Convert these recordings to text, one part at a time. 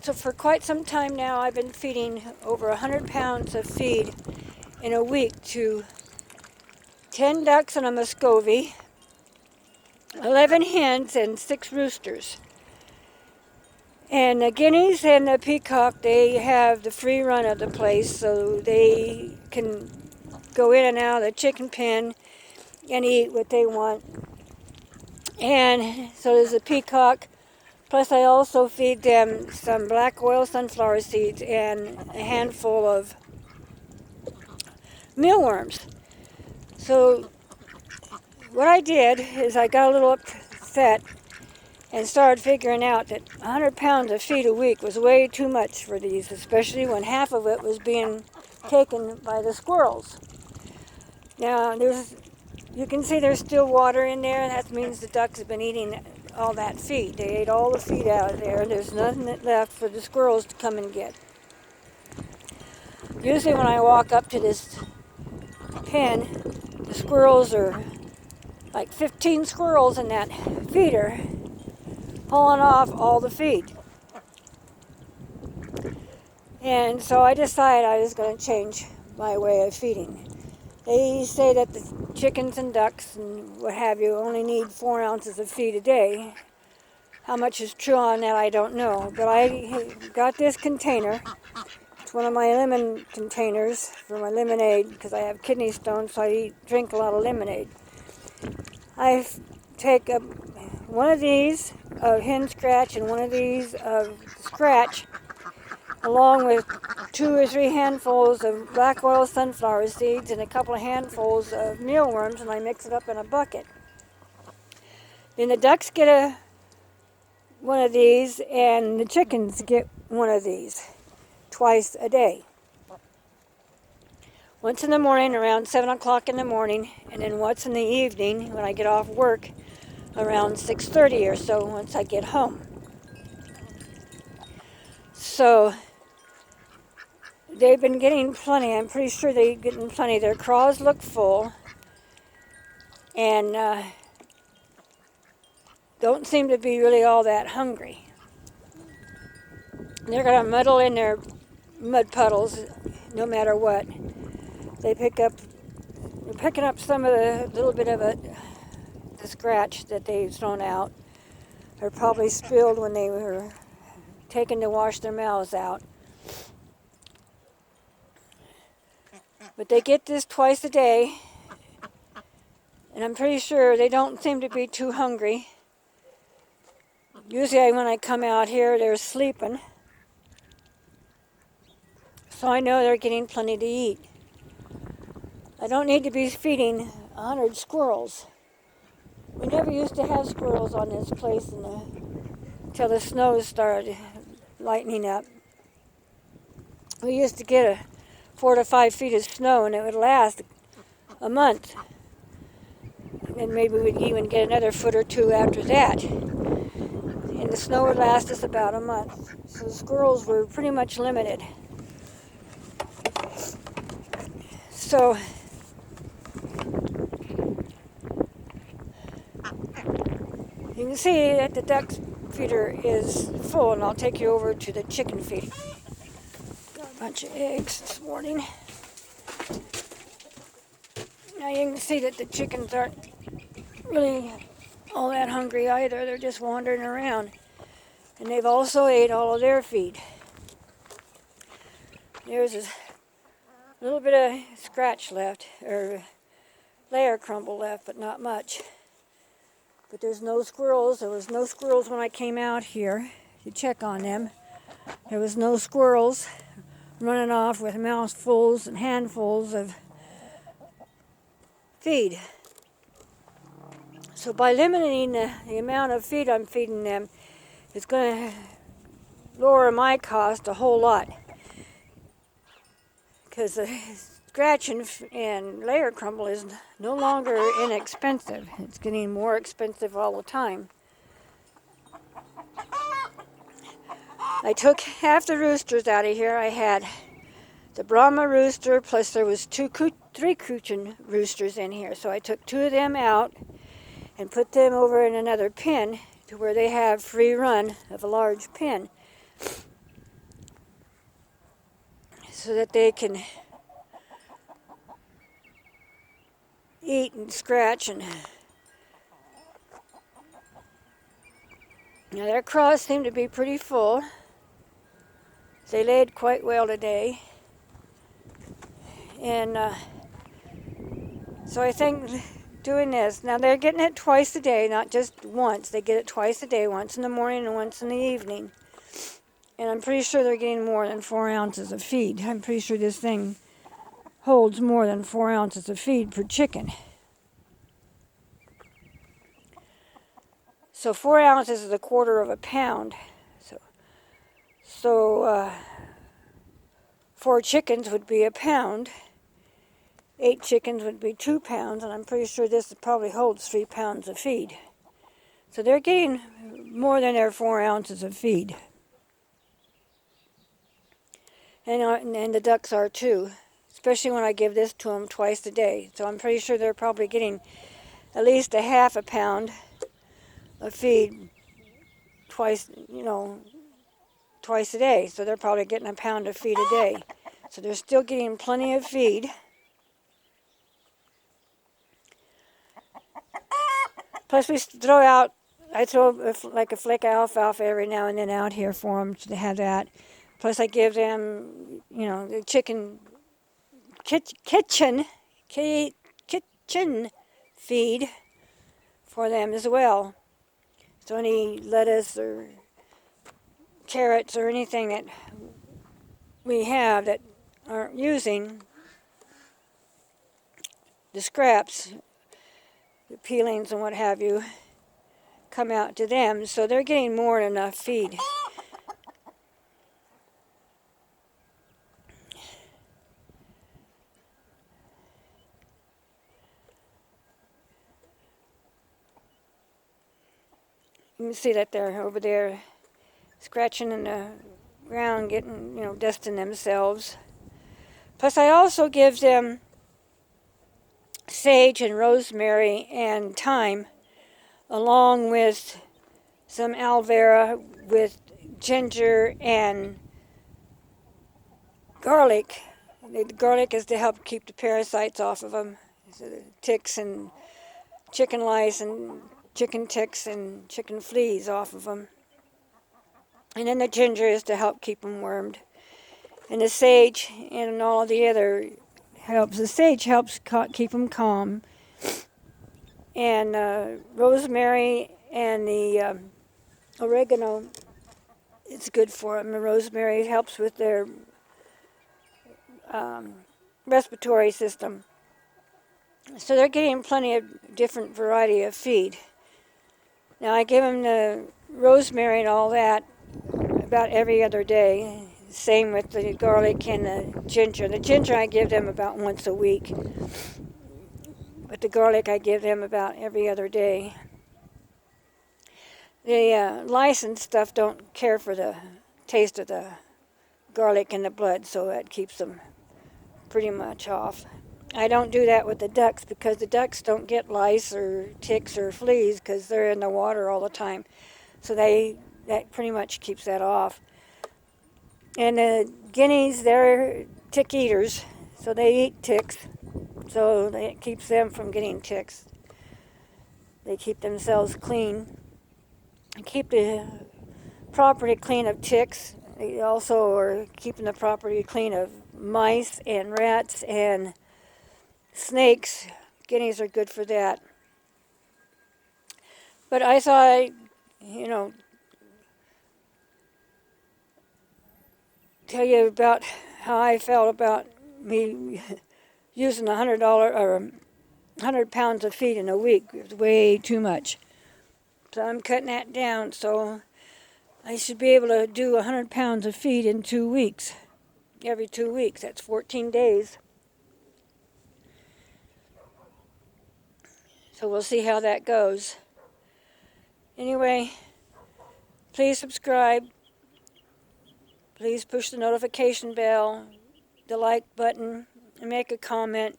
So for quite some time now, I've been feeding over 100 pounds of feed in a week to 10 ducks and a Muscovy, 11 hens, and 6 roosters. And the guineas and the peacock, they have the free run of the place, so they can go in and out of the chicken pen and eat what they want. And so does the peacock. Plus I also feed them some black oil sunflower seeds and a handful of mealworms. So what I did is I got a little upset and started figuring out that 100 pounds of feed a week was way too much for these, especially when half of it was being taken by the squirrels. Now, you can see there's still water in there. That means the ducks have been eating all that feed. They ate all the feed out of there. There's nothing left for the squirrels to come and get. Usually when I walk up to this pen, the squirrels are like 15 squirrels in that feeder pulling off all the feed. And so I decided I was going to change my way of feeding. They say that the chickens and ducks and what have you only need 4 ounces of feed a day. How much is true on that, I don't know. But I got this container. It's one of my lemon containers for my lemonade because I have kidney stones, so I drink a lot of lemonade. I take one of these of hen scratch and one of these of scratch, along with 2 or 3 handfuls of black oil sunflower seeds and a couple of handfuls of mealworms, and I mix it up in a bucket. Then the ducks get one of these, and the chickens get one of these twice a day. Once in the morning around 7 o'clock in the morning, and then once in the evening when I get off work around 6:30 or so once I get home. So they've been getting plenty. I'm pretty sure they're getting plenty. Their craws look full and don't seem to be really all that hungry. They're going to muddle in their mud puddles no matter what. They're picking up some of the little bit of the scratch that they've thrown out, or probably spilled when they were taken to wash their mouths out. But they get this twice a day, and I'm pretty sure they don't seem to be too hungry. Usually when I come out here, they're sleeping. So I know they're getting plenty to eat. I don't need to be feeding 100 squirrels. We never used to have squirrels on this place until the snow started lightening up. We used to get 4 to 5 feet of snow, and it would last a month. And maybe we'd even get another foot or 2 after that. And the snow would last us about a month. So the squirrels were pretty much limited. So you can see that the duck feeder is full, and I'll take you over to the chicken feeder. Got a bunch of eggs this morning. Now you can see that the chickens aren't really all that hungry either. They're just wandering around. And they've also ate all of their feed. There's a little bit of scratch left, or layer crumble left, but not much. But there's no squirrels. There was no squirrels when I came out here to check on them. There was no squirrels running off with mouthfuls and handfuls of feed. So by limiting the amount of feed I'm feeding them, it's going to lower my cost a whole lot. Because the scratch and layer crumble is no longer inexpensive. It's getting more expensive all the time. I took half the roosters out of here. I had the Brahma rooster, plus there was 3 Cochin roosters in here. So I took 2 of them out and put them over in another pen to where they have free run of a large pen. so that they can eat and scratch. And now their craws seem to be pretty full. They laid quite well today. And so I think doing this, now they're getting it twice a day, not just once. They get it twice a day, once in the morning and once in the evening. And I'm pretty sure they're getting more than 4 ounces of feed. I'm pretty sure this thing holds more than 4 ounces of feed per chicken. So 4 ounces is a quarter of a pound. So 4 chickens would be a pound. 8 chickens would be 2 pounds, and I'm pretty sure this probably holds 3 pounds of feed. So they're getting more than their 4 ounces of feed. And the ducks are too, especially when I give this to them twice a day. So I'm pretty sure they're probably getting at least a half a pound of feed twice a day. So they're probably getting a pound of feed a day. So they're still getting plenty of feed. Plus I throw like a flick of alfalfa every now and then out here for them to have that. Plus I give them, the kitchen feed for them as well. So any lettuce or carrots or anything that we have that aren't using, the scraps, the peelings and what have you, come out to them. So they're getting more than enough feed. You can see that they're over there scratching in the ground, getting, dusting themselves. Plus I also give them sage and rosemary and thyme, along with some aloe vera with ginger and garlic. The garlic is to help keep the parasites off of them, so the ticks and chicken lice and chicken ticks and chicken fleas off of them. And then the ginger is to help keep them wormed. And the sage and all of the other helps. The sage helps keep them calm. And rosemary and the oregano, it's good for them. The rosemary helps with their respiratory system. So they're getting plenty of different variety of feed. Now I give them the rosemary and all that about every other day. Same with the garlic and the ginger. The ginger I give them about once a week. But the garlic I give them about every other day. The lice and stuff don't care for the taste of the garlic in the blood, so that keeps them pretty much off. I don't do that with the ducks because the ducks don't get lice or ticks or fleas because they're in the water all the time. So that pretty much keeps that off. And the guineas, they're tick eaters, so they eat ticks. So it keeps them from getting ticks. They keep themselves clean. And keep the property clean of ticks. They also are keeping the property clean of mice and rats and snakes. Guineas are good for that. But I thought, tell you about how I felt about me using $100 or 100 pounds of feed in a week. It was way too much. So I'm cutting that down, so I should be able to do 100 pounds of feed in 2 weeks. Every 2 weeks, that's 14 days. So we'll see how that goes. Anyway, please subscribe. Please push the notification bell, the like button, and make a comment.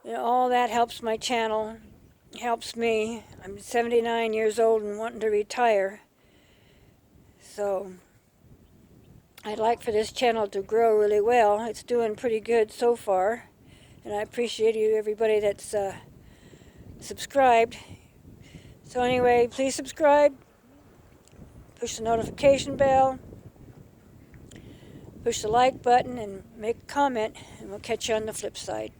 All that helps my channel, helps me. I'm 79 years old and wanting to retire. So I'd like for this channel to grow really well. It's doing pretty good so far, and I appreciate you, everybody that's subscribed. So anyway, please subscribe, push the notification bell, push the like button, and make a comment, and we'll catch you on the flip side.